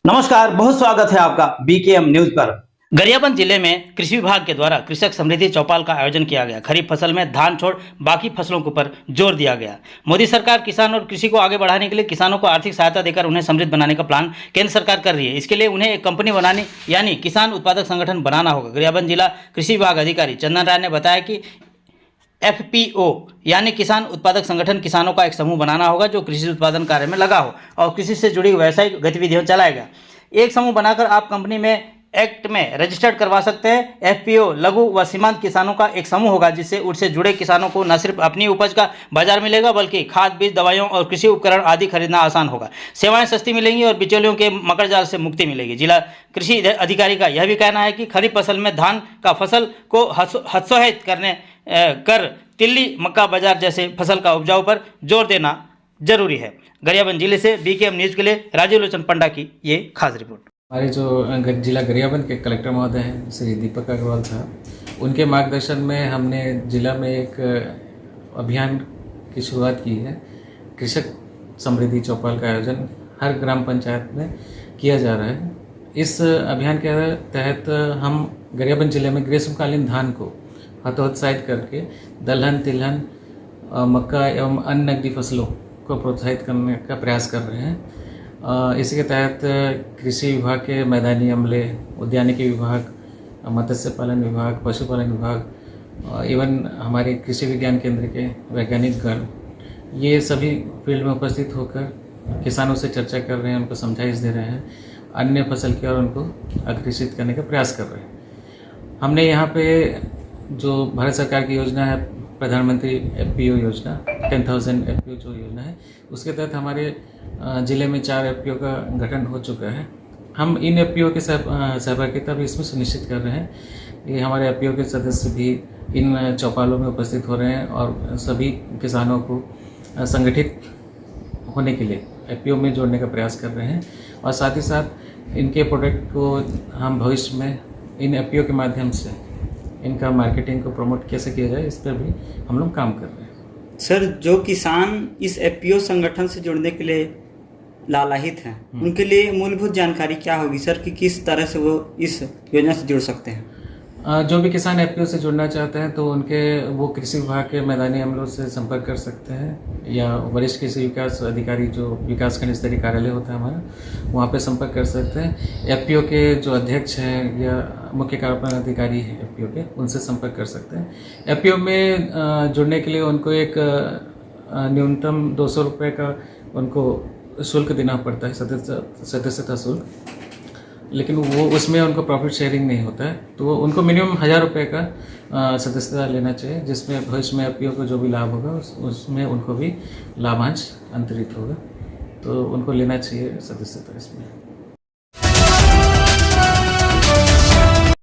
नमस्कार, बहुत स्वागत है आपका बीकेएम न्यूज पर। गरियाबंद जिले में कृषि विभाग के द्वारा कृषक समृद्धि चौपाल का आयोजन किया गया। खरीफ फसल में धान छोड़ बाकी फसलों के ऊपर जोर दिया गया। मोदी सरकार किसान और कृषि को आगे बढ़ाने के लिए किसानों को आर्थिक सहायता देकर उन्हें समृद्ध बनाने का प्लान केंद्र सरकार कर रही है। इसके लिए उन्हें एक कंपनी बनानी यानी किसान उत्पादक संगठन बनाना होगा। गरियाबंद जिला कृषि विभाग अधिकारी चंदन राय ने बताया कि FPO यानी किसान उत्पादक संगठन किसानों का एक समूह बनाना होगा जो कृषि उत्पादन कार्य में लगा हो और कृषि से जुड़ी व्यावसायिक गतिविधियां चलाएगा। एक समूह बनाकर आप कंपनी में एक्ट में रजिस्टर्ड करवा सकते हैं। FPO लघु व सीमांत किसानों का एक समूह होगा जिससे उससे जुड़े किसानों को न सिर्फ अपनी उपज का बाजार मिलेगा बल्कि खाद बीज दवाइयों और कृषि उपकरण आदि खरीदना आसान होगा। सेवाएं सस्ती मिलेंगी और बिचौलियों के मकड़जाल से मुक्ति मिलेगी। जिला कृषि अधिकारी का यह भी कहना है कि खरीफ फसल में धान का फसल को हतोत्साहित कर तिल्ली मक्का बाजार जैसे फसल का उपजाऊ पर जोर देना जरूरी है। गरियाबंद जिले से बीकेएम न्यूज के लिए राजीव लोचन पंडा की ये खास रिपोर्ट। हमारे जो जिला गरियाबंद के कलेक्टर महोदय हैं श्री दीपक अग्रवाल साहब, उनके मार्गदर्शन में हमने जिला में एक अभियान की शुरुआत की है। कृषक समृद्धि चौपाल का आयोजन हर ग्राम पंचायत में किया जा रहा है। इस अभियान के तहत हम गरियाबंद जिले में ग्रीष्मकालीन धान को हतोत्साहित करके दलहन तिलहन मक्का एवं अन्य नकदी फसलों को प्रोत्साहित करने का प्रयास कर रहे हैं। इसी के तहत कृषि विभाग के मैदानी अमले, उद्यानिकी विभाग, मत्स्य पालन विभाग, पशुपालन विभाग, इवन हमारे कृषि विज्ञान केंद्र के वैज्ञानिक गण ये सभी फील्ड में उपस्थित होकर किसानों से चर्चा कर रहे हैं, उनको समझाइश दे रहे हैं, अन्य फसल की ओर उनको आकर्षित करने का प्रयास कर रहे हैं। हमने यहाँ पे जो भारत सरकार की योजना है प्रधानमंत्री FPO योजना 10,000 FPO जो योजना है उसके तहत हमारे ज़िले में 4 FPO का गठन हो चुका है। हम इन FPO के सहभागिता भी इसमें सुनिश्चित कर रहे हैं। ये हमारे FPO के सदस्य भी इन चौपालों में उपस्थित हो रहे हैं और सभी किसानों को संगठित होने के लिए FPO में जोड़ने का प्रयास कर रहे हैं और साथ ही साथ इनके प्रोडक्ट को हम भविष्य में इन FPO के माध्यम से इनका मार्केटिंग को प्रमोट कैसे किया जाए इस पर भी हम लोग काम कर रहे हैं। सर, जो किसान इस FPO संगठन से जुड़ने के लिए लालायित हैं उनके लिए मूलभूत जानकारी क्या होगी सर कि किस तरह से वो इस योजना से जुड़ सकते हैं? जो भी किसान FPO से जुड़ना चाहते हैं तो वो कृषि विभाग के मैदानी अमलों से संपर्क कर सकते हैं या वरिष्ठ कृषि विकास अधिकारी जो विकासखंड स्तरीय कार्यालय होता है हमारा, वहाँ पे संपर्क कर सकते हैं। FPO के जो अध्यक्ष हैं या मुख्य कार्यपालन अधिकारी हैं FPO के, उनसे संपर्क कर सकते हैं। FPO में जुड़ने के लिए उनको एक न्यूनतम 200 रुपये का उनको शुल्क देना पड़ता है, सदस्यता शुल्क, लेकिन वो उसमें उनको प्रॉफिट शेयरिंग नहीं होता है, तो उनको मिनिमम 1,000 रुपये का सदस्यता लेना चाहिए, जिसमें भविष्य में FPO को जो भी लाभ होगा उसमें उनको भी लाभांश अंतरित होगा, तो उनको लेना चाहिए सदस्यता इसमें।